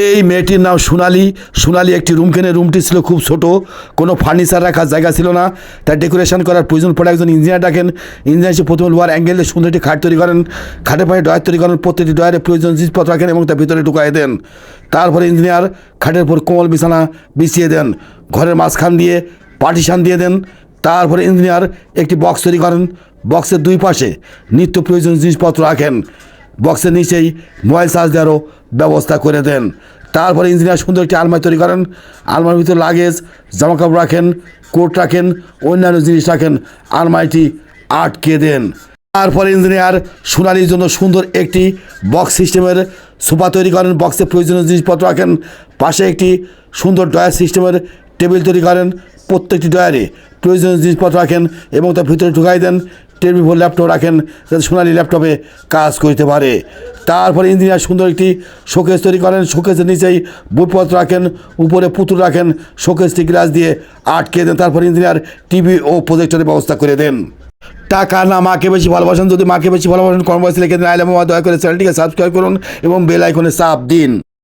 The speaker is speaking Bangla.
এই মেয়েটির নাম সোনালি। সোনালি একটি রুম কেনে। রুমটি ছিল খুব ছোট, কোনো ফার্নিচার রাখার জায়গা ছিল না, তার ডেকোরেশন করার প্রয়োজন পড়ে একজন ইঞ্জিনিয়ার ডাকেন। ইঞ্জিনিয়ার এসে প্রথমে লোহার অ্যাঙ্গেলে সুন্দর একটি খাট তৈরি করেন, খাটের পাশে ডয়ার তৈরি করেন, প্রত্যেকটি ডয়ারে প্রয়োজন জিনিসপত্র রাখেন এবং তার ভিতরে ঢুকাই দেন। তারপরে ইঞ্জিনিয়ার খাটের উপর কোমল বিছানা বিছিয়ে দেন, ঘরের মাঝখান দিয়ে পার্টিশান দিয়ে দেন। তারপরে ইঞ্জিনিয়ার একটি বক্স তৈরি করেন, বক্সের দুই পাশে নিত্য প্রয়োজনীয় জিনিসপত্র রাখেন, বক্সের নিচেই মোবাইল চার্জ দেওয়ারও ব্যবস্থা করে দেন। তারপরে ইঞ্জিনিয়ার সুন্দর একটি আলমারি তৈরি করেন, আলমারির ভিতরে লাগেজ, জামাকাপড় রাখেন, কোট রাখেন, অন্যান্য জিনিস রাখেন, আলমারিটি আটকে দেন। তারপরে ইঞ্জিনিয়ার সোনালির জন্য সুন্দর একটি বক্স সিস্টেমের সোফা তৈরি করেন, বক্সে প্রয়োজনীয় জিনিসপত্র রাখেন, পাশে একটি সুন্দর ডয়ার সিস্টেমের টেবিল তৈরি করেন, প্রত্যেকটি ডয়ারে প্রয়োজনীয় জিনিসপত্র রাখেন এবং তার ভিতরে ঢুকাই দেন। টেবিল উপর ল্যাপটপ রাখেন যাতে সোনালি ল্যাপটপে কাজ করতে পারে। তারপরে ইঞ্জিনিয়ার সুন্দর একটি শোকেস তৈরি করেন, শোকেসের নিচেই বইপত্র রাখেন, উপরে পুতুল রাখেন, শোকেসটি গ্লাস দিয়ে আটকে দেন। তারপর ইঞ্জিনিয়ার টিভি ও প্রজেক্টরের ব্যবস্থা করে দেন। টাকা না মাকে বেশি ভালোবাসেন? যদি মাকে বেশি ভালোবাসেন কর্মবাসী লিখে দেন। আইলাম দয়া করে চ্যানেলটিকে সাবস্ক্রাইব করুন এবং বেল আইকনে চাপ দিন।